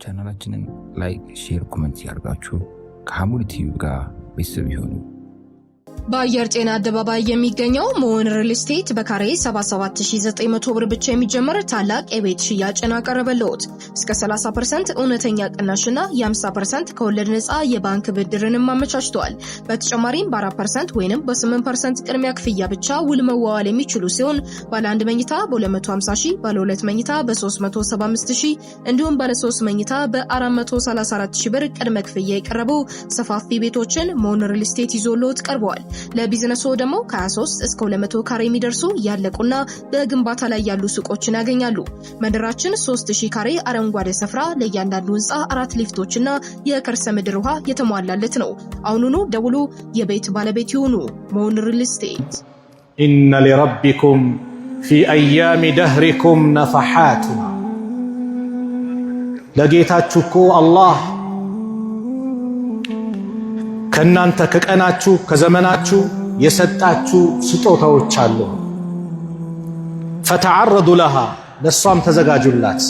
ቻናላችንን ላይክ፣ ሼር፣ ኮሜንት ያርጋችሁ ከሐሙድ ቲዩብ ጋር ቤተሰብ ይሁኑ። በአየር ጤና አደባባይ የሚገኘው ሞን ሪል ስቴት በካሬ 77900 ብር ብቻ የሚጀምር ታላቅ የቤት ሽያጭን አቀረበልዎት። እስከ 30% እውነተኛ ቅናሽና የ50% ከወለድ ነፃ የባንክ ብድርንም አመቻችቷል። በተጨማሪም በ4% ወይንም በ8% ቅድሚያ ክፍያ ብቻ ውል መዋዋል የሚችሉ ሲሆን ባለ 1 መኝታ በ250,000፣ ባለ 2 መኝታ በ375,000 እንዲሁም ባለ 3 መኝታ በ434,000 ብር ቅድመ ክፍያ የቀረቡ ሰፋፊ ቤቶችን ሞን ሪል ስቴት ይዞልዎት ቀርበዋል። ለቢዝነሱ ደግሞ ከ23 እስከ 200 ካሬ የሚደርሱ ያለቁና በግንባታ ላይ ያሉ ሱቆችን ያገኛሉ። መንደራችን 3000 ካሬ አረንጓዴ ስፍራ፣ ለእያንዳንዱ ህንፃ 4 ሊፍቶችና የከርሰ ምድር ውሃ የተሟላለት ነው። አሁኑኑ ደውሉ፣ የቤት ባለቤት ይሁኑ። ሞን ሪል ስቴት። ኢነ ሊረቢኩም ፊ አያሚ ደህሪኩም ነፈሓቱና። ለጌታችሁ እኮ አላህ ከናንተ ከቀናችሁ ከዘመናችሁ የሰጣችሁ ስጦታዎች አሉ። ፈተዓረዱ ለሃ፣ ለሷም ተዘጋጁላት።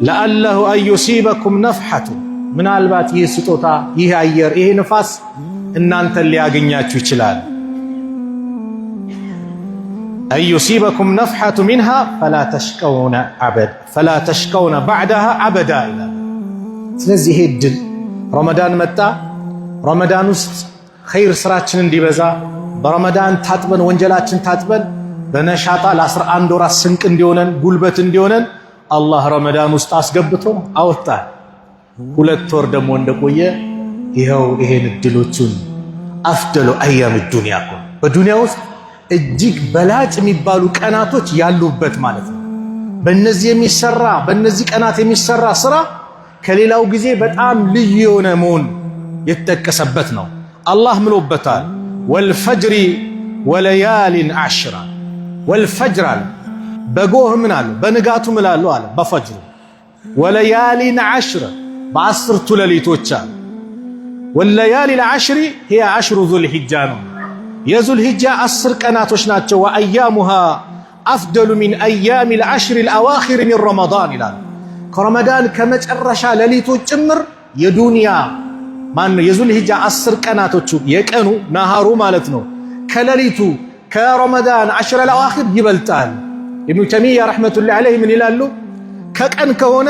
ለአለሁ አን ዩሲበኩም ነፍሐቱ፣ ምናልባት ይህ ስጦታ ይህ አየር ይህ ንፋስ እናንተን ሊያገኛችሁ ይችላል። አን ዩሲበኩም ነፍሐቱ ሚንሃ ፈላ ተሽቀውነ ባዕደሃ አበዳ ይላል። ስለዚህ ይሄ ድል ረመዳን መጣ። ረመዳን ውስጥ ኸይር ስራችን እንዲበዛ በረመዳን ታጥበን ወንጀላችን ታጥበን በነሻጣ ለ11 ወራት ስንቅ እንዲሆነን ጉልበት እንዲሆነን አላህ ረመዳን ውስጥ አስገብቶ አወጣን። 2 ወር ደግሞ እንደቆየ ይኸው ይሄን እድሎቹን አፍደሉ አያም ዱንያ እኮ በዱንያ ውስጥ እጅግ በላጭ የሚባሉ ቀናቶች ያሉበት ማለት ነው። በእነዚህ ቀናት የሚሰራ ስራ ከሌላው ጊዜ በጣም ልዩ የሆነ መሆን የተጠቀሰበት ነው። አላህ ምሎበታል፣ ወልፈጅሪ ወለያሊን አሽራ። ወልፈጅር አለ በጎህ ምን አለ በንጋቱ ምን አለ አለ በፈጅሩ። ወለያሊን አሽረ በ10ቱ ሌሊቶች አለ። ወለያሊ العشر هي 10 ዙልሂጃ ነው። የዙልሂጃ 10 ቀናቶች ናቸው። ወአያሙሃ አፍደሉ ሚን አያሚ العشر الأواخر من رمضان ይላል። ከረመዳን ከመጨረሻ ሌሊቶች ጭምር የዱንያ ማነው የዙልሂጃ 10 ቀናቶቹ የቀኑ ናሃሩ ማለት ነው ከሌሊቱ ከረመዳን 10 الأواخر ይበልጣል። ኢብኑ ተይሚያ ረህመቱላሂ ዐለይሂ ምን ይላሉ? ከቀን ከሆነ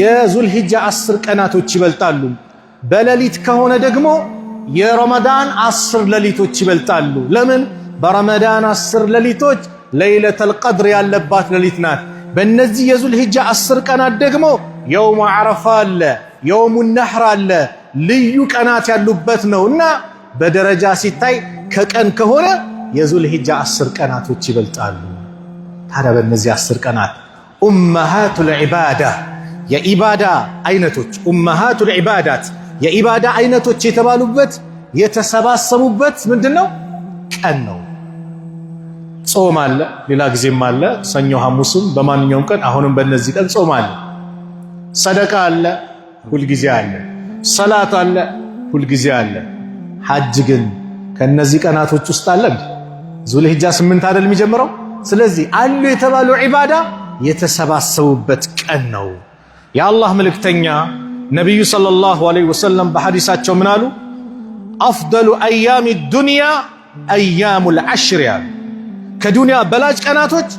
የዙልሂጃ 10 ቀናቶች ይበልጣሉ፣ በሌሊት ከሆነ ደግሞ የረመዳን 10 ሌሊቶች ይበልጣሉ። ለምን? በረመዳን 10 ሌሊቶች ለይለተል ቀድር ያለባት ሌሊት ናት። በእነዚህ የዙልሂጃ 10 ቀናት ደግሞ የውሙ ዓረፋ አለ፣ የውሙ ነህር አለ፣ ልዩ ቀናት ያሉበት ነውና በደረጃ ሲታይ ከቀን ከሆነ የዙልሂጃ 10 ቀናቶች ይበልጣሉ። ታዲያ በእነዚህ 10 ቀናት ኡመሃቱል ዒባዳ የኢባዳ አይነቶች ኡመሃቱል ዒባዳት የኢባዳ አይነቶች የተባሉበት የተሰባሰቡበት ምንድነው? ቀን ነው። ጾም አለ፣ ሌላ ጊዜም አለ፣ ሰኞ ሐሙስም በማንኛውም ቀን። አሁንም በእነዚህ ቀን ጾም አለ። ሰደቃ አለ፣ ሁልጊዜ አለ። ሰላት አለ፣ ሁልጊዜ አለ። ሐጅ ግን ከነዚህ ቀናቶች ውስጥ አለ። ዙልሂጃ 8 አይደል የሚጀምረው? ስለዚህ አሉ የተባሉ ዒባዳ የተሰባሰቡበት ቀን ነው። የአላህ መልእክተኛ ነቢዩ ሰለላሁ ዐለይሂ ወሰለም በሐዲሳቸው ምን አሉ? አፍደሉ አያሚ ዱንያ አያሙል ዐሽር ያሉ። ከዱንያ በላጭ ቀናቶች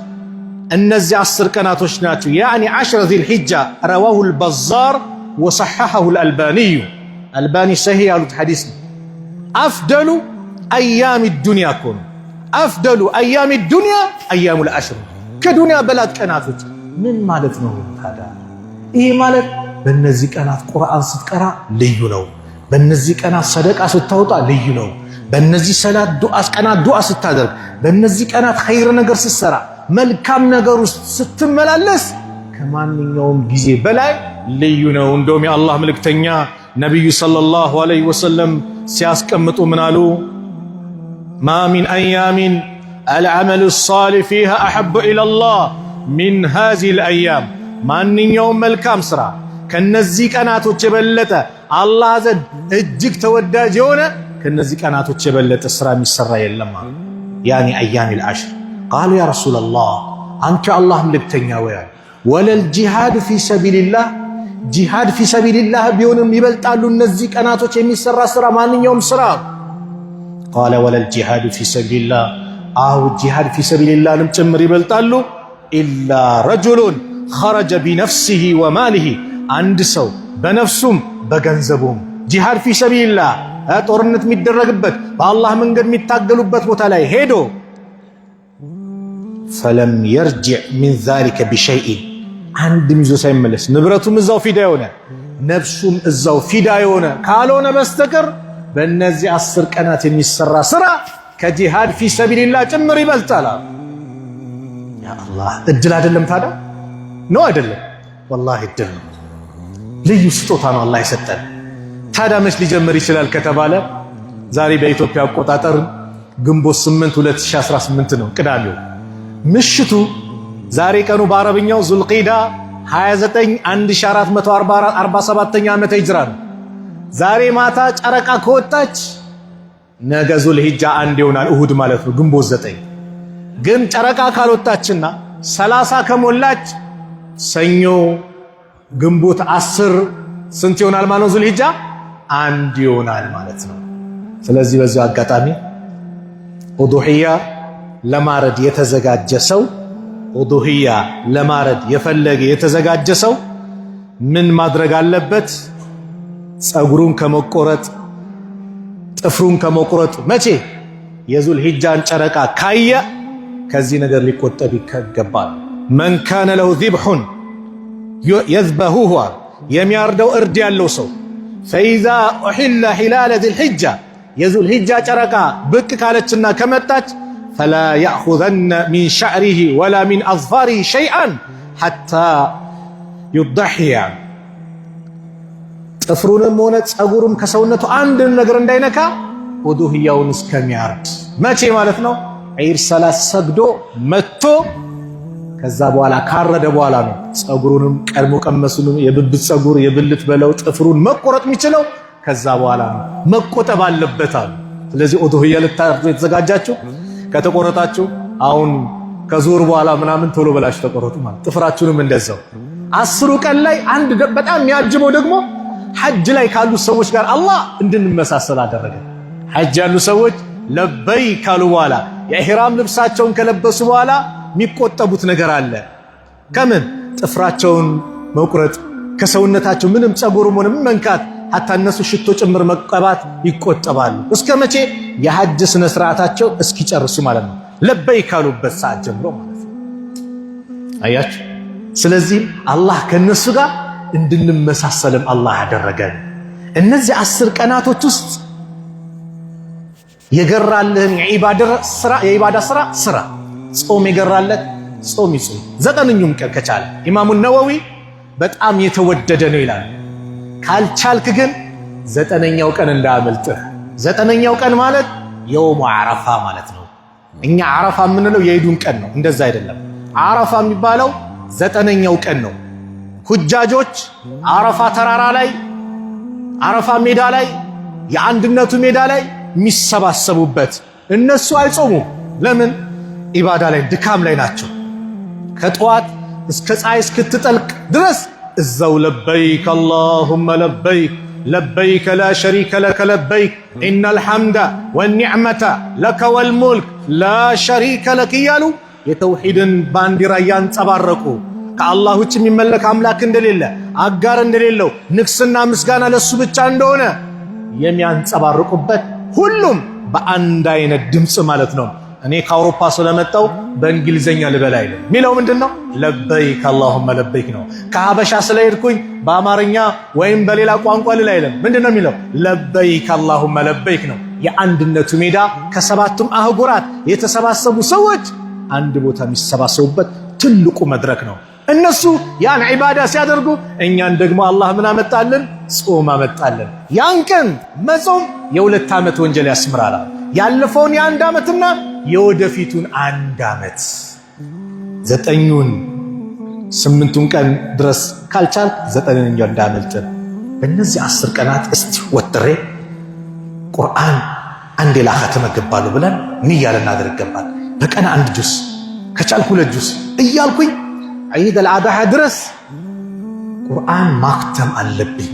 እነዚህ 10 ቀናቶች ናቸው። ያኒ 10 ዚልሂጃ ረዋሁል በዛር ወሰሐሐሁል አልባኒዩ። አልባኒ ሰሂህ ያሉት ሐዲስ ነው። አፍደሉ አያሚ ዱንያ እኮ ነው። አፍደሉ አያሚ ዱንያ አያሙል ዐሽር። ከዱንያ በላጭ ቀናቶች ምን ማለት ነው ታዲያ? ይሄ ማለት በእነዚህ ቀናት ቁርአን ስትቀራ ልዩ ነው። በእነዚህ ቀናት ሰደቃ ስታወጣ ልዩ ነው። በእነዚህ ሰላት ቀናት ዱዓ ስታደርግ፣ በእነዚህ ቀናት ኸይር ነገር ስትሰራ፣ መልካም ነገር ውስጥ ስትመላለስ ከማንኛውም ጊዜ በላይ ልዩ ነው። እንደውም የአላህ መልእክተኛ ነቢዩ ሰለላሁ ዐለይሂ ወሰለም ሲያስቀምጡ ምን አሉ? ማ ሚን አያሚን አልዓመሉ ሷሊህ ፊሃ አሐቡ ኢለላህ ሚን ሃዚሂል አያም። ማንኛውም መልካም ስራ ከነዚህ ቀናቶች የበለጠ አላህ ዘንድ እጅግ ተወዳጅ የሆነ ከነዚህ ቀናቶች የበለጠ ስራ የሚሰራ የለም። ያኒ አያሚል ዐሽር። ቃሉ ያ ረሱለላህ፣ አንተ የአላህ መልእክተኛ ወይ ወለል ጂሃዱ ፊ ሰቢልላህ፣ ጂሃድ ፊ ሰቢልላህ ቢሆንም ይበልጣሉ እነዚህ ቀናቶች የሚሰራ ስራ ማንኛውም ስራ። ቃለ ወለል ጂሃዱ ፊ ሰቢልላህ፣ አው ጂሃድ ፊ ሰቢልላህም ጭምር ይበልጣሉ። ኢላ ረጁሉን ኸረጀ ቢነፍሲሂ ወማሊሂ፣ አንድ ሰው በነፍሱም በገንዘቡም ጂሃድ ፊ ሰቢልላህ ጦርነት የሚደረግበት በአላህ መንገድ የሚታገሉበት ቦታ ላይ ሄዶ ፈለም የርጅዕ ሚን ዛሊከ ቢሸይኢን፣ አንድም ይዞ ሳይመለስ ንብረቱም እዛው ፊዳ የሆነ ነፍሱም እዛው ፊዳ የሆነ ካልሆነ በስተቀር በእነዚህ 10 ቀናት የሚሰራ ስራ ከጂሃድ ፊ ሰቢልላህ ጭምር ይበልጣል። ያ አላህ እድል አይደለም ታዲያ? ነው አይደለም? ወላሂ እድል ነው። ልዩ ስጦታ ነው አላህ የሰጠን። ታዲያ መች ሊጀምር ይችላል ከተባለ ዛሬ በኢትዮጵያ አቆጣጠር ግንቦት 8 2018 ነው፣ ቅዳሜው ምሽቱ። ዛሬ ቀኑ በአረብኛው ዙልቂዳ 29 1447ኛ ዓመተ ሂጅራ ነው። ዛሬ ማታ ጨረቃ ከወጣች ነገ ዙልሂጃ 1 ይሆናል፣ እሁድ ማለት ነው፣ ግንቦት 9። ግን ጨረቃ ካልወጣችና 30 ከሞላች ሰኞ ግንቦት 10 ስንት ይሆናል ማለት ነው? ዙልሂጃ 1 ይሆናል ማለት ነው። ስለዚህ በዚህ አጋጣሚ ኡዱሂያ ለማረድ የተዘጋጀ ሰው፣ ኡዱሂያ ለማረድ የፈለገ የተዘጋጀ ሰው ምን ማድረግ አለበት? ጸጉሩን ከመቆረጥ ጥፍሩን ከመቆረጥ መቼ? የዙልሂጃን ጨረቃ ካየ ከዚህ ነገር ሊቆጠብ ይገባል። መን ካነ ለሁ ዚብሑን የዝበሁሁ፣ የሚያርደው እርድ ያለው ሰው ፈኢዛ ኡሒለ ሒላለ ዚልሂጃ፣ የዙልሂጃ ጨረቃ ብቅ ካለችና ከመጣች ፈላ ያእኹዘነ ሚን ሸዕሪሂ ወላ ሚን አዝፋሪሂ ሸይአን ሐታ ዩደሕያ፣ ጥፍሩንም ሆነ ጸጉሩም ከሰውነቱ አንድን ነገር እንዳይነካ ኡዱህያውን እስከሚያርድ። መቼ ማለት ነው? ዒድ ሰላት ሰግዶ መጥቶ ከዛ በኋላ ካረደ በኋላ ነው ጸጉሩንም ቀድሞ ቀመሱንም የብብት ጸጉር የብልት በለው ጥፍሩን መቆረጥ የሚችለው ከዛ በኋላ ነው። መቆጠብ አለበት አሉ። ስለዚህ ኡዱህያ ልታርዱ የተዘጋጃችሁ ከተቆረጣችሁ አሁን ከዙር በኋላ ምናምን ቶሎ በላችሁ ተቆረጡ ማለት። ጥፍራችሁንም እንደዛው 10 ቀን ላይ አንድ በጣም የሚያጅበው ደግሞ ሐጅ ላይ ካሉ ሰዎች ጋር አላህ እንድንመሳሰል አደረገ። ሐጅ ያሉ ሰዎች ለበይ ካሉ በኋላ የኢህራም ልብሳቸውን ከለበሱ በኋላ የሚቆጠቡት ነገር አለ። ከምን? ጥፍራቸውን መቁረጥ፣ ከሰውነታቸው ምንም ጸጉርም ሆነ መንካት፣ ሐታ እነሱ ሽቶ ጭምር መቀባት ይቆጠባሉ። እስከ መቼ? የሐጅ ስነ ስርዓታቸው እስኪጨርሱ ማለት ነው። ለበይ ካሉበት ሰዓት ጀምሮ ማለት ነው። አያችሁ። ስለዚህ አላህ ከነሱ ጋር እንድንመሳሰልም አላህ ያደረገን። እነዚህ 10 ቀናቶች ውስጥ የገራልህን የኢባዳ ስራ ስራ። ጾም የገራለት ጾም ይጾም 9ኙም ቀን ከቻለ። ኢማሙ ነወዊ በጣም የተወደደ ነው ይላል። ካልቻልክ ግን 9ኛው ቀን እንዳያመልጥህ። 9ኛው ቀን ማለት የውሙ አረፋ ማለት ነው። እኛ አረፋ የምንለው የኢዱን ቀን ነው፣ እንደዛ አይደለም። አረፋ የሚባለው 9ኛው ቀን ነው። ሁጃጆች አረፋ ተራራ ላይ አረፋ ሜዳ ላይ የአንድነቱ ሜዳ ላይ የሚሰባሰቡበት። እነሱ አይጾሙም። ለምን? ኢባዳ ላይ ድካም ላይ ናቸው። ከጠዋት እስከ ፀሐይ እስክትጠልቅ ድረስ እዛው ለበይክ አላሁመ ለበይክ ለበይከ ላ ሸሪከ ለከ ለበይክ ኢነል ሐምደ ወኒዕመተ ለከ ወልሙልክ ላ ሸሪከ ለክ እያሉ የተውሂድን ባንዲራ እያንጸባረቁ ከአላህ ውጭ የሚመለክ አምላክ እንደሌለ አጋር እንደሌለው ንግስና ምስጋና ለሱ ብቻ እንደሆነ የሚያንጸባርቁበት፣ ሁሉም በአንድ አይነት ድምፅ ማለት ነው። እኔ ከአውሮፓ ስለመጣው በእንግሊዘኛ ልበል አይደለም ሚለው። ምንድነው? ለበይክ አላሁመ ለበይክ ነው። ከሀበሻ ስለሄድኩኝ በአማርኛ ወይም በሌላ ቋንቋ ልል አይደለም። ምንድነው የሚለው? ለበይክ አላሁመ ለበይክ ነው። የአንድነቱ ሜዳ ከ7ቱም አህጉራት የተሰባሰቡ ሰዎች አንድ ቦታ የሚሰባሰቡበት ትልቁ መድረክ ነው። እነሱ ያን ዒባዳ ሲያደርጉ እኛን ደግሞ አላህ ምን አመጣልን? ጾም አመጣልን። ያን ቀን መጾም የ2 ዓመት ወንጀል ያስምራል። ያለፈውን የ1 ዓመትና የወደፊቱን 1 ዓመት 9ኙን 8ቱን ቀን ድረስ ካልቻል 9ኛው እንዳመልጥን። በእነዚህ 10 ቀናት እስቲ ወጥሬ ቁርአን አንዴ ላኸተመ ገባሉ ብለን ንያ ልናደርግ ይገባል። በቀን 1 ጁስ ከቻልኩ 2 ጁስ እያልኩኝ ዒድ አልአድሃ ድረስ ቁርአን ማክተም አለብኝ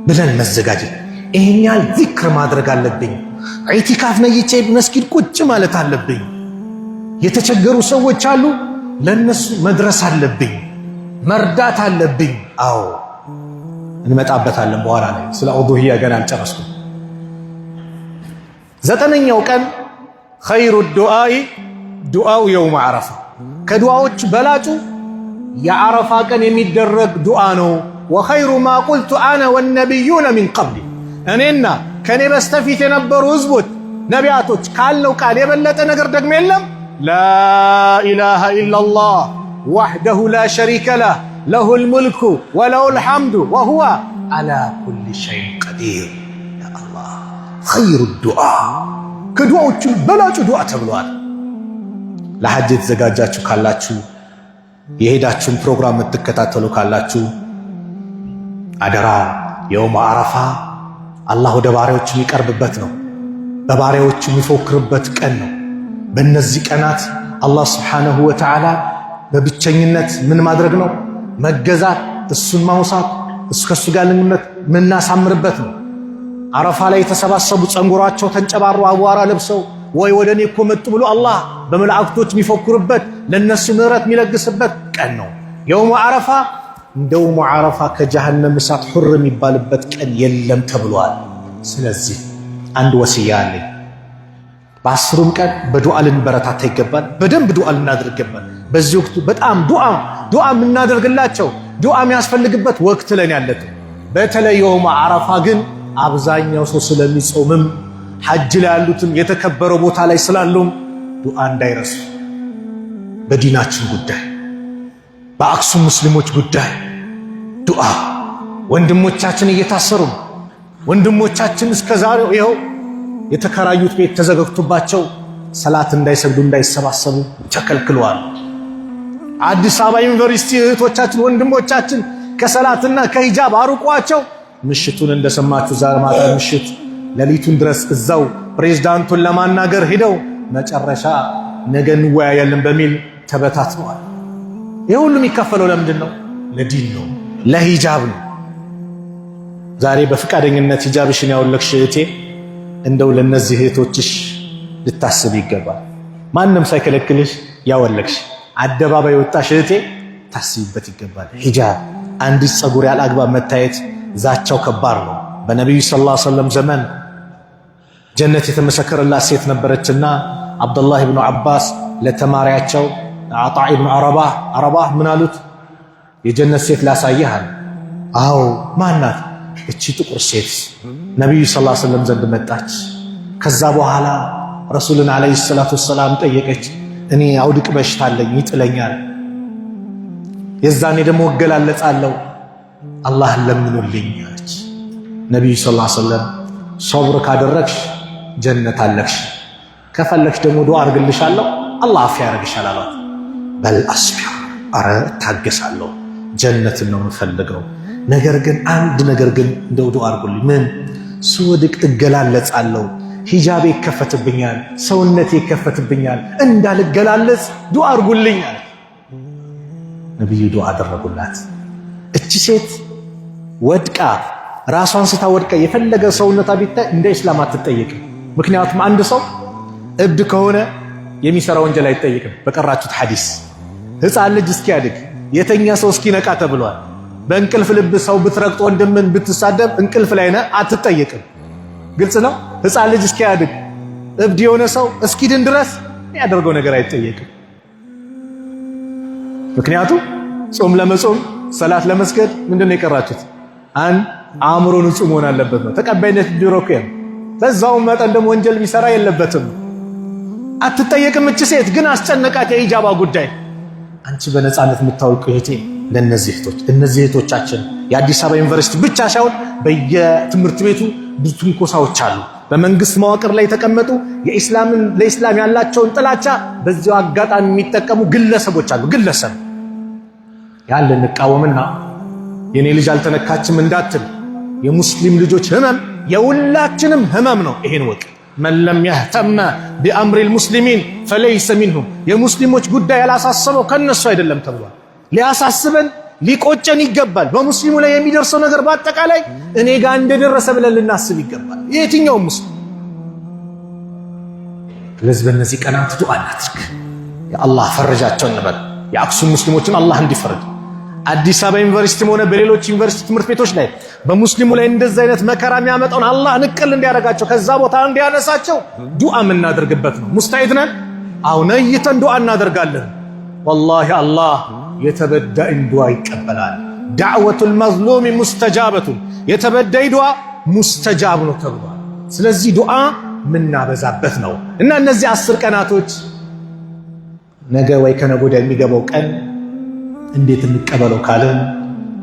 ብለን መዘጋጀት፣ ይሄኛል ዚክር ማድረግ አለብኝ፣ ኢዕቲካፍ ነይቼ መስጊድ ቁጭ ማለት አለብኝ፣ የተቸገሩ ሰዎች አሉ ለነሱ መድረስ አለብኝ፣ መርዳት አለብኝ። አዎ እንመጣበታለን በኋላ ላይ ስለ ኡዱሂያ ገና አልጨረስኩም። 9ኛው ቀን ኸይሩ ዱዓኢ ዱዓው የውም ዓረፋ፣ ከዱዓዎች በላጩ የዓረፋ ቀን የሚደረግ ዱዓ ነው። ወኸይሩ ማ ቁልቱ አነ ወነቢዩነ ሚን ቀብሊ፣ እኔና ከኔ በስተፊት የነበሩ ህዝቦች ነቢያቶች ካልነው ቃል የበለጠ ነገር ደግሞ የለም። ላኢላሃ ኢለላህ ወሕደሁ ላ ሸሪከ ለህ ለሁል ሙልኩ ወለሁል ሐምዱ ወሁወ ዐላ ኩሊ ሸይኢን ቀዲር። ያ አላህ ኸይሩ ዱዓ፣ ከዱዓዎቹ በላጩ ዱዓ ተብሏል። ለሐጅ የተዘጋጃችሁ ካላችሁ፣ የሄዳችሁን ፕሮግራም የምትከታተሉ ካላችሁ አደራ፣ የውም ዓረፋ አላህ ወደ ባሪያዎቹ የሚቀርብበት ነው። በባሪያዎቹ የሚፎክርበት ቀን ነው። በእነዚህ ቀናት አላህ ስብሓነሁ ወተዓላ በብቸኝነት ምን ማድረግ ነው? መገዛት፣ እሱን ማውሳት፣ ከእሱ ጋር ልንነት ምናሳምርበት ነው። ዓረፋ ላይ የተሰባሰቡ ጸንጎራቸው ተንጨባሮ አቧራ ለብሰው ወይ ወደ እኔ እኮ መጡ ብሎ አላህ በመላእክቶች የሚፎክርበት ለነሱ ምህረት የሚለግስበት ቀን ነው የውሙ ዓረፋ። እንደውም ዓረፋ ከጀሃነም እሳት ሁር የሚባልበት ቀን የለም ተብሏል። ስለዚህ አንድ ወሲያ አለኝ። በአስሩም ቀን በዱዓ ልንበረታታ ይገባል። በደንብ ዱዓ ልናደርግ ይገባል። በዚህ ወቅቱ በጣም ዱዓ የምናደርግላቸው ዱዓ የሚያስፈልግበት ወቅት ላይ ያለበት። በተለይ የውሙ ዓረፋ ግን አብዛኛው ሰው ስለሚጾምም ሐጅ ላይ ያሉትም የተከበረው ቦታ ላይ ስላሉም ዱዓ እንዳይረሱ። በዲናችን ጉዳይ፣ በአክሱም ሙስሊሞች ጉዳይ ዱዓ። ወንድሞቻችን እየታሰሩ፣ ወንድሞቻችን እስከዛሬው ይኸው የተከራዩት ቤት ተዘግቶባቸው ሰላት እንዳይሰግዱ እንዳይሰባሰቡ ተከልክለዋል። አዲስ አበባ ዩኒቨርሲቲ እህቶቻችን ወንድሞቻችን ከሰላትና ከሂጃብ አርቋቸው ምሽቱን እንደሰማችሁ ዛሬ ማታ ምሽት ሌሊቱን ድረስ እዛው ፕሬዝዳንቱን ለማናገር ሄደው መጨረሻ ነገ እንወያያለን በሚል ተበታትነዋል። ይህ ሁሉ የሚከፈለው ለምንድን ነው? ለዲን ነው፣ ለሂጃብ ነው። ዛሬ በፍቃደኝነት ሂጃብሽን ያወለቅሽ እህቴ እንደው ለነዚህ እህቶችሽ ልታስብ ይገባል። ማንም ሳይከለክልሽ ያወለቅሽ አደባባይ ወጣሽ እህቴ ታስቢበት ይገባል። ሂጃብ፣ አንዲት ጸጉር ያለ አግባብ መታየት ዛቻው ከባድ ነው። በነቢዩ ሰለላሁ ዐለይሂ ወሰለም ዘመን ጀነት የተመሰከረላት ሴት ነበረችና አብዱላህ ኢብኑ አባስ ለተማሪያቸው አጣ ኢብኑ አረባህ ምን አሉት? የጀነት ሴት ላሳየህ አለ። አዎ ማናት? እቺ ጥቁር ሴት ነቢዩ ሰለላሁ ዐለይሂ ወሰለም ዘንድ መጣች። ከዛ በኋላ ረሱልን ዐለይሂ ሰላቱ ወሰላም ጠየቀች። እኔ አውድቅ በሽታ አለኝ ይጥለኛል፣ የዛኔ ደግሞ እገላለጻለሁ፣ አላህን ለምኑልኝ አለች። ነቢዩ ሰለላሁ ዐለይሂ ወሰለም ሶብር ካደረግሽ ጀነት አለክሽ፣ ከፈለግሽ ደግሞ ዱዓ አድርግልሻለሁ አላህ አፍ ያደርግሻል አሏት። በል አስቢር፣ አረ እታገሳለሁ፣ ጀነትን ነው የምፈልገው። ነገር ግን አንድ ነገር ግን እንደው ዱዓ አድርጉልኝ። ምን? ስወድቅ እገላለጻለሁ፣ ሂጃቤ ይከፈትብኛል፣ ሰውነቴ ይከፈትብኛል፣ እንዳልገላለጽ ዱዓ አድርጉልኝ አለ። ነብዩ ዱዓ አደረጉላት። እቺ ሴት ወድቃ ራሷን ስታወድቃ የፈለገ ሰውነታ ቢታይ እንደ እስላም አትጠየቅም። ምክንያቱም አንድ ሰው እብድ ከሆነ የሚሰራ ወንጀል አይጠየቅም። በቀራችሁት ሐዲስ ሕፃን ልጅ እስኪያድግ የተኛ ሰው እስኪነቃ ተብሏል። በእንቅልፍ ልብ ሰው ብትረግጥ ወንድምን ብትሳደብ እንቅልፍ ላይ ነህ አትጠየቅም። ግልጽ ነው። ሕፃን ልጅ እስኪያድግ እብድ የሆነ ሰው እስኪድን ድረስ ያደርገው ነገር አይጠየቅም። ምክንያቱም ጾም ለመጾም ሰላት ለመስገድ ምንድነው የቀራችሁት? አእምሮ ንጹህ መሆን አለበት ነው። ተቀባይነት ቢሮከም በዛውም መጠን ደግሞ ወንጀል ቢሰራ የለበትም። አትጠየቅም። እቺ ሴት ግን አስጨነቃት የሂጃባ ጉዳይ። አንቺ በነፃነት የምታውቁ እህቴ ለነዚህ እህቶች እነዚህ እህቶቻችን የአዲስ አበባ ዩኒቨርሲቲ ብቻ ሳይሆን በየትምህርት ቤቱ ብዙ ትንኮሳዎች አሉ። በመንግስት መዋቅር ላይ የተቀመጡ ለኢስላም ያላቸውን ጥላቻ በዚያው አጋጣሚ የሚጠቀሙ ግለሰቦች አሉ። ግለሰብ ያን ልንቃወምና የኔ ልጅ አልተነካችም እንዳትል፣ የሙስሊም ልጆች ህመም የሁላችንም ህመም ነው። ይሄን ወቅ መን ለም የህተመ ቢአምሪል ሙስሊሚን ፈለይሰ ሚንሁም፣ የሙስሊሞች ጉዳይ ያላሳሰበው ከነሱ አይደለም ተብሏል። ሊያሳስበን ሊቆጨን ይገባል። በሙስሊሙ ላይ የሚደርሰው ነገር በአጠቃላይ እኔ ጋር እንደደረሰ ብለን ልናስብ ይገባል። የትኛው ሙስሊም ለዚህ በእነዚህ ቀናት ዱዓ እናድርግ። የአላህ ፈረጃቸው እንበል። የአክሱም ሙስሊሞችን አላህ እንዲፈርድ አዲስ አበባ ዩኒቨርሲቲም ሆነ በሌሎች ዩኒቨርሲቲ ትምህርት ቤቶች ላይ በሙስሊሙ ላይ እንደዚህ አይነት መከራ የሚያመጣውን አላህ ንቅል እንዲያደርጋቸው ከዛ ቦታ እንዲያነሳቸው ዱዓ የምናደርግበት ነው። ሙስታዒድ ነን? አዎ ነይተን ዱዓ እናደርጋለን። ወላሂ አላህ የተበዳይን ዱዓ ይቀበላል። ዳዕወቱል መዝሉም ሙስተጃበቱ፣ የተበዳይ ዱዓ ሙስተጃብ ነው ተብሏል። ስለዚህ ዱዓ ምናበዛበት ነው እና እነዚህ 10 ቀናቶች ነገ ወይ ከነገ ወዲያ የሚገባው ቀን እንዴት እንቀበለው ካለን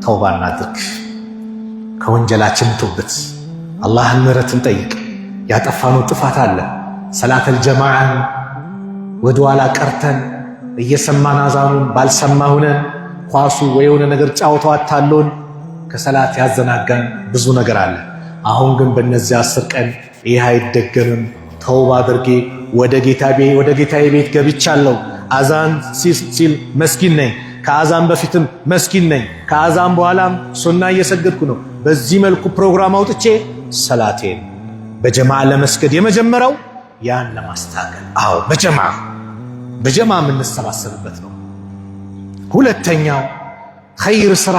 ተውባ እናድርግ። ከወንጀላችን ተውበት አላህን ምህረትን ጠይቅ። ያጠፋነው ጥፋት አለ። ሰላተል ጀማዓን ወደኋላ ቀርተን እየሰማን አዛኑን ባልሰማ ሆነን ኳሱ ወይ የሆነ ነገር ጫውተው አታሎን ከሰላት ያዘናጋን ብዙ ነገር አለ። አሁን ግን በእነዚህ 10 ቀን ይህ አይደገምም። ተውባ አድርጌ ወደ ጌታዬ ቤት ገብቻለሁ። አዛን ሲል መስኪን ነኝ፣ ከአዛን በፊትም መስኪን ነኝ፣ ከአዛን በኋላም ሱና እየሰገድኩ ነው። በዚህ መልኩ ፕሮግራም አውጥቼ ሰላቴን በጀማዓ ለመስገድ የመጀመሪያው ያን ለማስተካከል አዎ በጀማዓ የምንሰባሰብበት ነው። ሁለተኛው ኸይር ስራ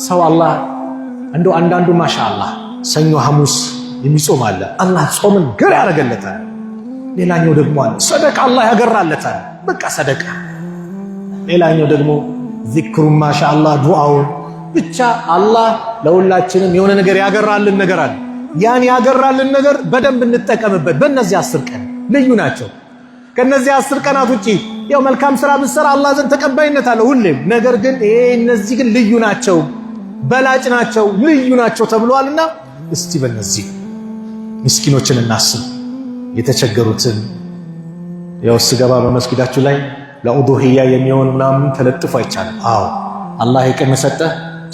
ሰው አላህ እንደው አንዳንዱ ማሻአላህ ሰኞ ሐሙስ የሚጾም አለ፣ አላህ ጾምን ገር ያደርገለታል። ሌላኛው ደግሞ አለ ሰደቃ አላህ ያገራለታል፣ በቃ ሰደቃ። ሌላኛው ደግሞ ዚክሩን ማሻአላህ ዱዓውን ብቻ አላህ ለሁላችንም የሆነ ነገር ያገራልን ነገር አለ። ያን ያገራልን ነገር በደንብ እንጠቀምበት። በእነዚህ 10 ቀን ልዩ ናቸው። ከነዚህ 10 ቀናት ውጪ ያው መልካም ስራ ብትሰራ አላህ ዘንድ ተቀባይነት አለው ሁሌም። ነገር ግን እነዚህ ግን ልዩ ናቸው፣ በላጭ ናቸው፣ ልዩ ናቸው ተብሏልና እስቲ በእነዚህ ምስኪኖችን እናስብ፣ የተቸገሩትን። ያው ስገባ በመስጊዳችሁ ላይ ለኡዱሂያ የሚሆን ምናምን ተለጥፎ አይቻልም። አዎ አላህ የቀን ሰጠ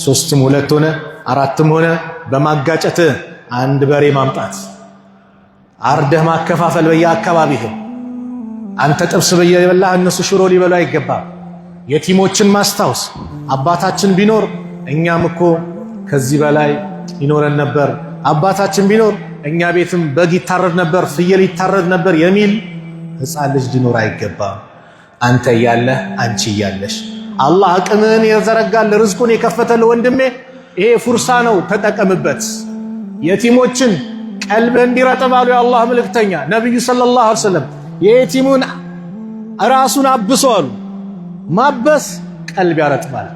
3ም 2 ሆነ 4ም ሆነ በማጋጨት አንድ በሬ ማምጣት አርደህ ማከፋፈል በየአካባቢህ። አንተ ጥብስ በየበላህ እነሱ ሽሮ ሊበሉ አይገባም። የቲሞችን ማስታወስ። አባታችን ቢኖር እኛም እኮ ከዚህ በላይ ይኖረን ነበር፣ አባታችን ቢኖር እኛ ቤትም በግ ይታረድ ነበር፣ ፍየል ይታረድ ነበር የሚል ሕፃን ልጅ ሊኖር አይገባም። አንተ እያለህ አንቺ እያለሽ አላህ አቅምህን የዘረጋል ርዝቁን የከፈተልህ ወንድሜ፣ ይሄ ፉርሳ ነው፣ ተጠቀምበት። የቲሞችን ቀልብህ እንዲረጥብ አሉ የአላህ መልእክተኛ ነብዩ ሰለላሁ ዐለይሂ ወሰለም። የቲሙን ራሱን አብሶ አሉ። ማበስ ቀልብ ያረጥባል።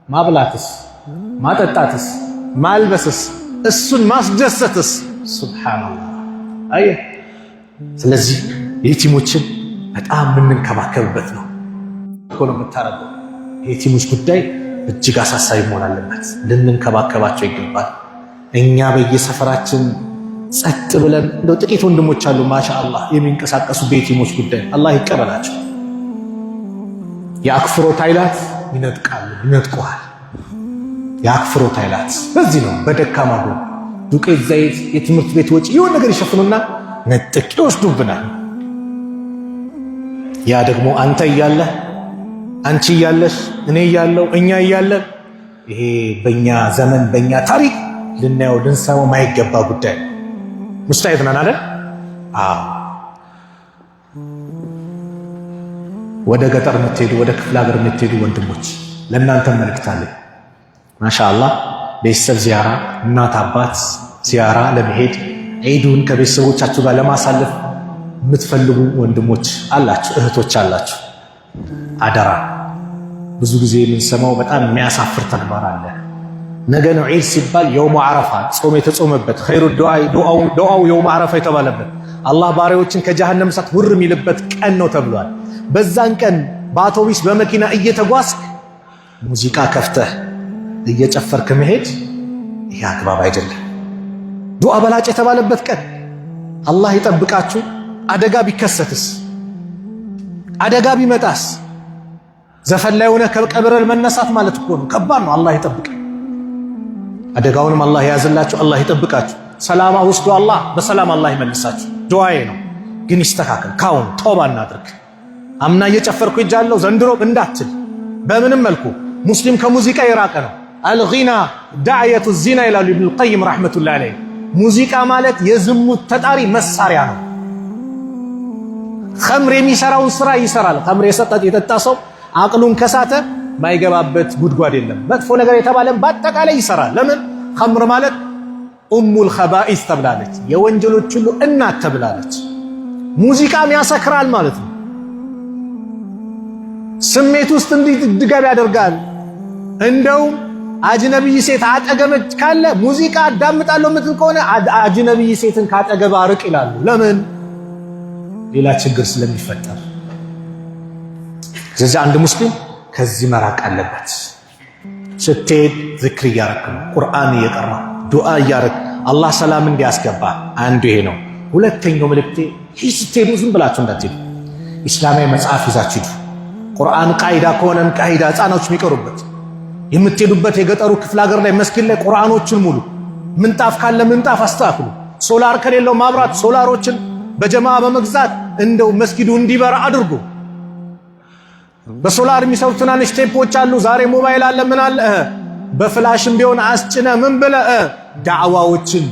ማብላትስ፣ ማጠጣትስ፣ ማልበስስ፣ እሱን ማስደሰትስ ሱብሃንአላህ። አየህ፣ ስለዚህ የቲሞችን በጣም የምንንከባከብበት ነው እኮ ነው የምታረገው። የቲሞች ጉዳይ እጅግ አሳሳቢ መሆን አለበት። ልንንከባከባቸው ይገባል። እኛ በየሰፈራችን ጸጥ ብለን እንደው ጥቂት ወንድሞች አሉ ማሻአላህ የሚንቀሳቀሱ በየቲሞች ጉዳይ አላህ ይቀበላቸው። የአክፍሮት ኃይላት ይነጥቃሉ፣ ይነጥቁሃል። የአክፍሮት ኃይላት በዚህ ነው። በደካማ ጎን ዱቄት፣ ዘይት፣ የትምህርት ቤት ወጪ የሆነ ነገር ይሸፍኑና ነጥቅ ይወስዱብናል። ያ ደግሞ አንተ እያለህ አንቺ እያለሽ እኔ እያለው እኛ እያለን ይሄ በእኛ ዘመን በእኛ ታሪክ ልናየው ልንሰማው ማይገባ ጉዳይ ነው። ሙስታዒድ ነን አይደል? ወደ ገጠር የምትሄዱ ወደ ክፍለ ሀገር የምትሄዱ ወንድሞች ለእናንተ መልእክት አለኝ። ማሻአላህ ቤተሰብ ዚያራ፣ እናት አባት ዚያራ ለመሄድ ዒዱን ከቤተሰቦቻችሁ ጋር ለማሳለፍ የምትፈልጉ ወንድሞች አላችሁ፣ እህቶች አላችሁ። አደራ። ብዙ ጊዜ የምንሰማው በጣም የሚያሳፍር ተግባር አለ። ነገ ነው ዒድ ሲባል የውሙ ዓረፋ ጾም የተጾመበት ኸይሩ ዱዓው የውሙ ዓረፋ የተባለበት አላህ ባሪያዎችን ከጀሃነም እሳት ውር የሚልበት ቀን ነው ተብሏል። በዛን ቀን በአውቶቡስ በመኪና እየተጓዝክ ሙዚቃ ከፍተህ እየጨፈርክ መሄድ ይህ አግባብ አይደለም። ዱዓ በላጭ የተባለበት ቀን አላህ ይጠብቃችሁ። አደጋ ቢከሰትስ? አደጋ ቢመጣስ? ዘፈን ላይ ሆነ ከቀብር መነሳት ማለት እኮ ነው። ከባድ ነው። አላህ ይጠብቅ። አደጋውንም አላህ ያዝላችሁ፣ አላህ ይጠብቃችሁ። ሰላም ወስዶ አላህ በሰላም አላህ ይመልሳችሁ። ዱዓዬ ነው። ግን ይስተካከል። ካሁን ተውባ እናድርግ። አምና እየጨፈርኩ እጃለሁ ዘንድሮ እንዳትል። በምንም መልኩ ሙስሊም ከሙዚቃ የራቀ ነው። አልጊና ዳዕየቱ ዚና ይላሉ ኢብኑል ቀይም ረሕመቱላሂ ዐለይህ። ሙዚቃ ማለት የዝሙት ተጣሪ መሳሪያ ነው። ኸምር የሚሰራውን ስራ ይሰራል። ኸምር የጠጣ ሰው አቅሉን ከሳተ ማይገባበት ጉድጓድ የለም። መጥፎ ነገር የተባለን በአጠቃላይ ይሰራል። ለምን? ኸምር ማለት ኡሙል ኸባኢስ ተብላለች፣ የወንጀሎች ሁሉ እናት ተብላለች። ሙዚቃም ያሰክራል ማለት ነው። ስሜት ውስጥ እንዲገባ ያደርጋል። እንደውም አጅነቢይ ሴት አጠገበች ካለ ሙዚቃ አዳምጣለሁ ምትል ከሆነ አጅነቢይ ሴትን ካጠገብ አርቅ ይላሉ። ለምን? ሌላ ችግር ስለሚፈጠር። ስለዚህ አንድ ሙስሊም ከዚህ መራቅ አለበት። ስትሄድ ዝክር እያረክ ነው፣ ቁርአን እየቀራ ዱዓ እያረክ አላህ ሰላም እንዲያስገባ አንዱ ይሄ ነው። ሁለተኛው መልእክቴ ስትሄዱ ዝም ብላችሁ እንዳትሄዱ፣ ኢስላማዊ መጽሐፍ ይዛችሁ ሂዱ። ቁርአን ቃይዳ ከሆነም ቃይዳ ህፃኖች የሚቀሩበት የምትሄዱበት የገጠሩ ክፍለ ሀገር ላይ መስጊድ ላይ ቁርአኖችን ሙሉ። ምንጣፍ ካለ ምንጣፍ አስተካክሉ። ሶላር ከሌለው ማብራት ሶላሮችን በጀማዓ በመግዛት እንደው መስጊዱ እንዲበራ አድርጉ። በሶላር የሚሰሩ ትናንሽ ቴፖች አሉ። ዛሬ ሞባይል አለ ምን አለ በፍላሽም ቢሆን አስጭነ ምን ብለ ዳዕዋዎችን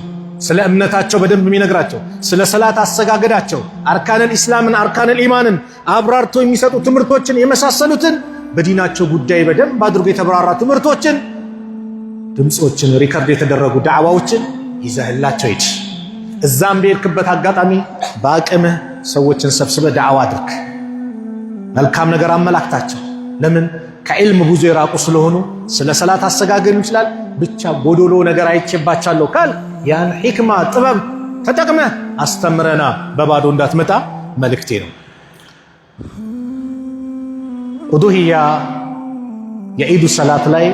ስለ እምነታቸው በደንብ የሚነግራቸው ስለ ሰላት አሰጋገዳቸው አርካነል ኢስላምን አርካነል ኢማንን አብራርቶ የሚሰጡ ትምህርቶችን የመሳሰሉትን በዲናቸው ጉዳይ በደንብ አድርጎ የተብራራ ትምህርቶችን፣ ድምጾችን፣ ሪከርድ የተደረጉ ዳዕዋዎችን ይዘህላቸው ሂድ። እዛም በሄድክበት አጋጣሚ በአቅምህ ሰዎችን ሰብስበህ ዳዕዋ አድርግ። መልካም ነገር አመላክታቸው። ለምን? ከዕልም ብዙ የራቁ ስለሆኑ ስለ ሰላት አሰጋገድ ይችላል ብቻ ጎዶሎ ነገር አይቼባቻለሁ ካል ያን ሂክማ ጥበብ ተጠቅመህ አስተምረና በባዶ እንዳትመጣ መልእክቴ ነው። ኡዱሂያ የዒዱ ሰላት ላይ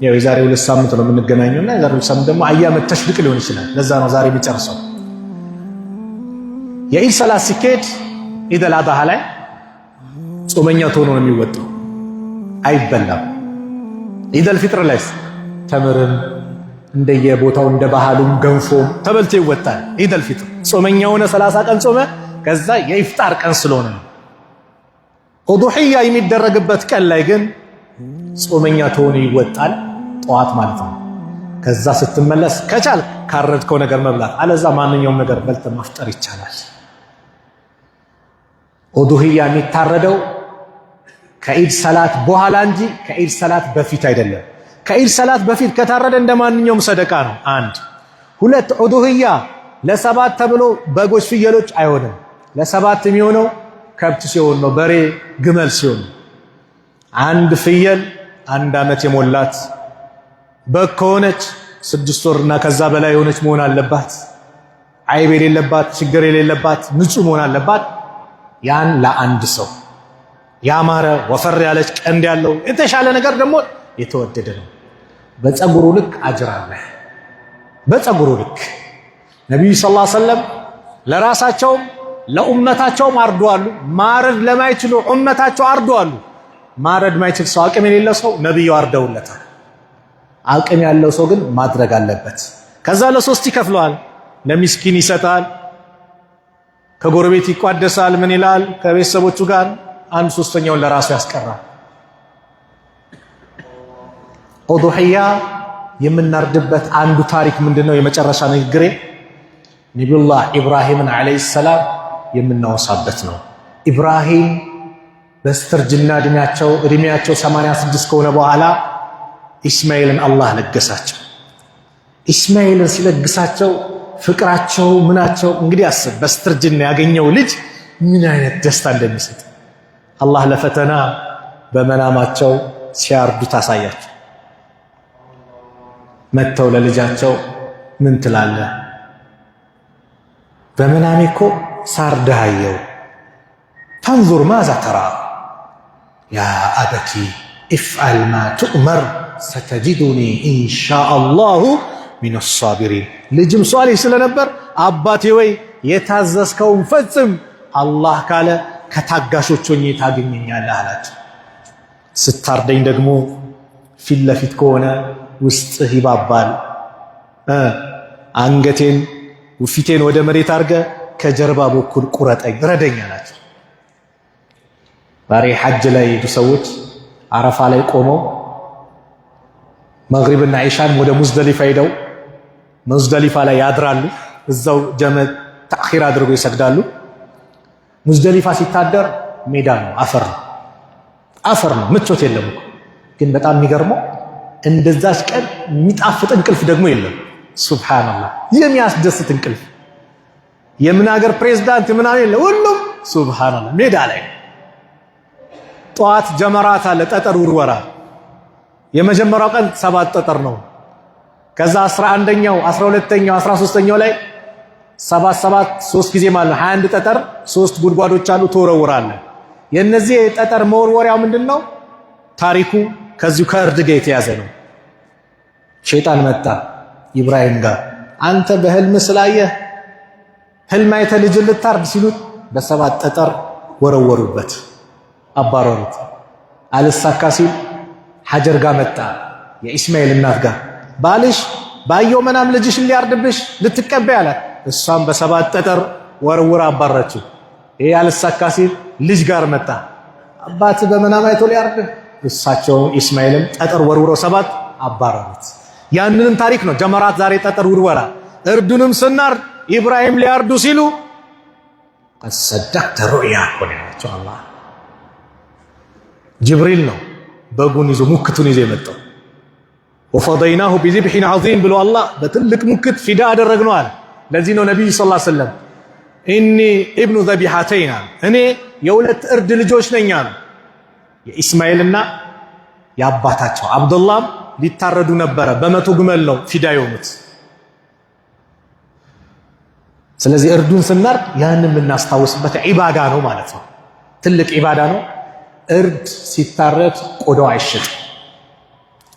የዛሬ 2 ሳምንት ነው የምንገናኘውና የዛሬ 2 ሳምንት ደግሞ አያመ ተሽሪቅ ሊሆን ይችላል። ለዛ ነው ዛሬ የሚጨርሰው። የዒድ ሰላት ሲኬድ ኢድ አልአድሃ ላይ ጾመኛ ሆኖ ነው የሚወጣው፣ አይበላም። ኢድ አልፊጥር ላይ ተምርም እንደየቦታው እንደ ባህሉም ገንፎም ተበልቶ ይወጣል። ኢድ አልፊጥር ጾመኛ ሆነ 30 ቀን ጾመ፣ ከዛ የኢፍጣር ቀን ስለሆነ ነው። ኡዱሂያ የሚደረግበት ቀን ላይ ግን ጾመኛ ሆኖ ይወጣል፣ ጠዋት ማለት ነው። ከዛ ስትመለስ ከቻል ካረድከው ነገር መብላት፣ አለዛ ማንኛውም ነገር በልተ ማፍጠር ይቻላል። ኡዱሂያ የሚታረደው ከኢድ ሰላት በኋላ እንጂ ከኢድ ሰላት በፊት አይደለም። ከኢድ ሰላት በፊት ከታረደ እንደማንኛውም ሰደቃ ነው። 1 2 ኡዱሂያ ለ7 ተብሎ በጎች ፍየሎች አይሆንም። ለ7 የሚሆነው ከብት ሲሆን ነው፣ በሬ ግመል ሲሆን። 1 ፍየል 1 ዓመት የሞላት በግ ከሆነች 6 ወርና ከዛ በላይ የሆነች መሆን አለባት። አይብ የሌለባት፣ ችግር የሌለባት፣ ንጹህ መሆን አለባት። ያን ለአንድ ሰው ያማረ ወፈር ያለች ቀንድ ያለው የተሻለ ነገር ደግሞ የተወደደ ነው። በፀጉሩ ልክ አጅር አለ። በፀጉሩ ልክ ነብዩ ሰለላሁ ዐለይሂ ወሰለም ለራሳቸውም ለኡመታቸውም አርደዋሉ። ማረድ ለማይችሉ ኡመታቸው አርደዋሉ። ማረድ ማይችል ሰው አቅም የሌለው ሰው ነብዩ አርደውለታል። አቅም ያለው ሰው ግን ማድረግ አለበት። ከዛ ለ3 ይከፍለዋል። ለሚስኪን ይሰጣል፣ ከጎረቤት ይቋደሳል፣ ምን ይላል፣ ከቤተሰቦቹ ጋር 1/3ኛውን ለራሱ ያስቀራል። ኡዱሂያ የምናርድበት አንዱ ታሪክ ምንድነው? የመጨረሻ ንግግሬ ነብዩላህ ኢብራሂምን አለይሂ ሰላም የምናወሳበት ነው። ኢብራሂም በስተርጅና እድሜያቸው 86 ከሆነ በኋላ ኢስማኤልን አላህ ለገሳቸው። ኢስማኤልን ሲለግሳቸው ፍቅራቸው ምናቸው እንግዲህ አስብ፣ በስተርጅና ያገኘው ልጅ ምን አይነት ደስታ እንደሚሰጥ አላህ ለፈተና በመናማቸው ሲያርዱ ታሳያቸው። መተው ለልጃቸው ምን ትላለህ? በመናሜ እኮ ሳርዳየው ፈንዙር ማዛ ተራ ያ አበቲ ኢፍዐል ማ ቱእመር ሰተጂዱኒ ኢንሻአላሁ ሚነ ሳቢሪን። ልጅም ሷሊህ ስለነበር አባቴ ወይ የታዘዝከውን ፈጽም፣ አላህ ካለ ከታጋሾች ሆኜ ታገኘኛለህ አላቸው። ስታርደኝ ደግሞ ፊት ለፊት ከሆነ ውስጥህ ይባባል። አንገቴን ፊቴን ወደ መሬት አድርገ ከጀርባ በኩል ቁረጠኝ፣ ረደኝ አላቸው። ዛሬ ሐጅ ላይ የሄዱ ሰዎች አረፋ ላይ ቆመው መግሪብና ኢሻን ወደ ሙዝደሊፋ ሄደው ሙዝደሊፋ ላይ ያድራሉ። እዛው ጀመዕ ተአኺር አድርገው ይሰግዳሉ። ሙዝደሊፋ ሲታደር ሜዳ ነው፣ አፈር ነው፣ ምቾት የለም። ግን በጣም የሚገርመው እንደዛች ቀን የሚጣፍጥ እንቅልፍ ደግሞ የለም። ሱብሃንአላህ፣ የሚያስደስት እንቅልፍ የምን ሀገር ፕሬዝዳንት ምናምን የለ፣ ሁሉም ሱብሃንአላህ ሜዳ ላይ። ጠዋት ጀመራት አለ፣ ጠጠር ውርወራ። የመጀመሪያው ቀን 7 ጠጠር ነው። ከዛ 11ኛው 12ኛው 13ኛው ላይ 7 3 ጊዜ ማለት ነው 21 ጠጠር 3 ጉድጓዶች አሉ፣ ተወረውራለህ። የነዚህ ጠጠር መወርወሪያው ምንድነው ታሪኩ? ከዚሁ ከእርድ ጋር የተያዘ ነው። ሸይጣን መጣ ኢብራሂም ጋር፣ አንተ በህልም ስላየህ ህልም አይተህ ልጅ ልታርድ ሲሉት በ7 ጠጠር ወረወሩበት፣ አባረሩት። አልሳካ ሲል ሐጀር ጋር መጣ፣ የኢስማኤል እናት ጋር፣ ባልሽ ባየው መናም ልጅሽን ሊያርድብሽ ልትቀበይ አላት። እሷም በ7 ጠጠር ወርውራ አባረችው። ይሄ አልሳካ ሲል ልጅ ጋር መጣ፣ አባት በመናም አይቶ ሊያርድህ፣ እሳቸው ኢስማኤልም ጠጠር ወርውረው 7 አባረሩት። ያንንም ታሪክ ነው ጀመራት ዛሬ ጠጠር ውርወራ። እርዱንም ስናርድ ኢብራሂም ሊያርዱ ሲሉ ሰደቅተ ሩእያ ቆንያቸው አላህ ጅብሪል ነው በጉን ይዞ ሙክቱን ይዞ የመጣው። ወፈደይናሁ ቢዚብሒን ዐዚም ብሎ አላህ በትልቅ ሙክት ፊዳ አደረግነዋል። ለዚህ ነው ነቢዩ ሰለላሁ ዐለይሂ ወሰለም ኢኒ ኢብኑ ዘቢሐተይን፣ እኔ የ2 እርድ ልጆች ነኝ አሉ። የኢስማኤልና የአባታቸው አብዱላህም ሊታረዱ ነበረ። በ100 ግመል ነው ፊዳ የሆኑት። ስለዚህ እርዱን ስናርድ ያንን የምናስታውስበት ዒባዳ ነው ማለት ነው። ትልቅ ዒባዳ ነው። እርድ ሲታረድ ቆዳው አይሸጥም።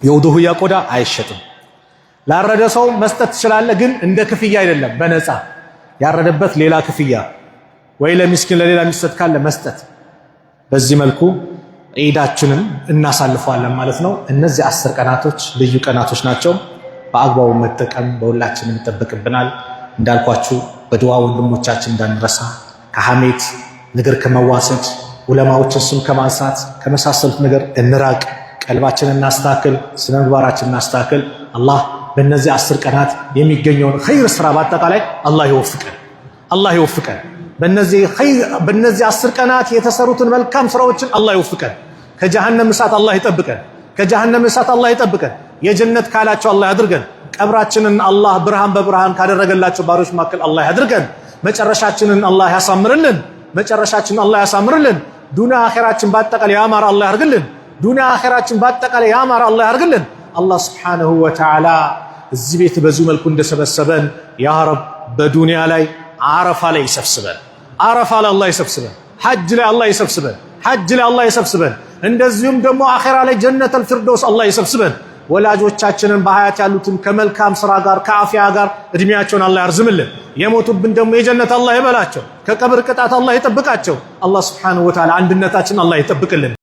የውዱህያ ቆዳ አይሸጥም። ላረደ ሰው መስጠት ትችላለህ፣ ግን እንደ ክፍያ አይደለም፣ በነፃ ያረደበት ሌላ ክፍያ ወይ ለሚስኪን ለሌላ የሚሰጥ ካለ መስጠት። በዚህ መልኩ ዒዳችንን እናሳልፈዋለን ማለት ነው። እነዚህ 10 ቀናቶች ልዩ ቀናቶች ናቸው። በአግባቡ መጠቀም በሁላችንም ይጠበቅብናል። እንዳልኳችሁ በዱዓ ወንድሞቻችን እንዳንረሳ፣ ከሐሜት ነገር ከመዋሰድ ዑለማዎችን ስም ከማንሳት ከመሳሰሉት ነገር እንራቅ። ቀልባችንን እናስተካክል፣ ስነ ምግባራችንን እናስተካክል። አላህ በእነዚህ 10 ቀናት የሚገኘውን ኸይር ስራ በአጠቃላይ አላህ ይወፍቀን። በእነዚህ 10 ቀናት የተሰሩትን መልካም ስራዎችን አላህ ይወፍቀን። ከጀሃነም እሳት አላህ ይጠብቀን። የጀነት ካላቸው አላህ ያድርገን። ቀብራችንን አላህ ብርሃን በብርሃን ካደረገላቸው ባሮች መካከል አላህ ያድርገን። መጨረሻችንን አላህ ያሳምርልን። ዱንያ አኺራችን በአጠቃላይ ያማረ አላህ ያድርግልን። አላህ ሱብሓነሁ ወተዓላ እዚህ ቤት በዚህ መልኩ እንደሰበሰበን ያ ረብ በዱንያ ላይ አረፋ ላይ ይሰብስበን። ሐጅ ላይ አላህ ይሰብስበን። እንደዚሁም ደግሞ አኺራ ላይ ጀነተል ፊርደውስ አላህ ይሰብስበን። ወላጆቻችንን በሐያት ያሉትን ከመልካም ስራ ጋር ከአፊያ ጋር እድሜያቸውን አላህ ያርዝምልን። የሞቱብን ደግሞ የጀነት አላህ ይበላቸው። ከቀብር ቅጣት አላህ ይጠብቃቸው። አላህ ሱብሓነሁ ወተዓላ አንድነታችን አላህ ይጠብቅልን።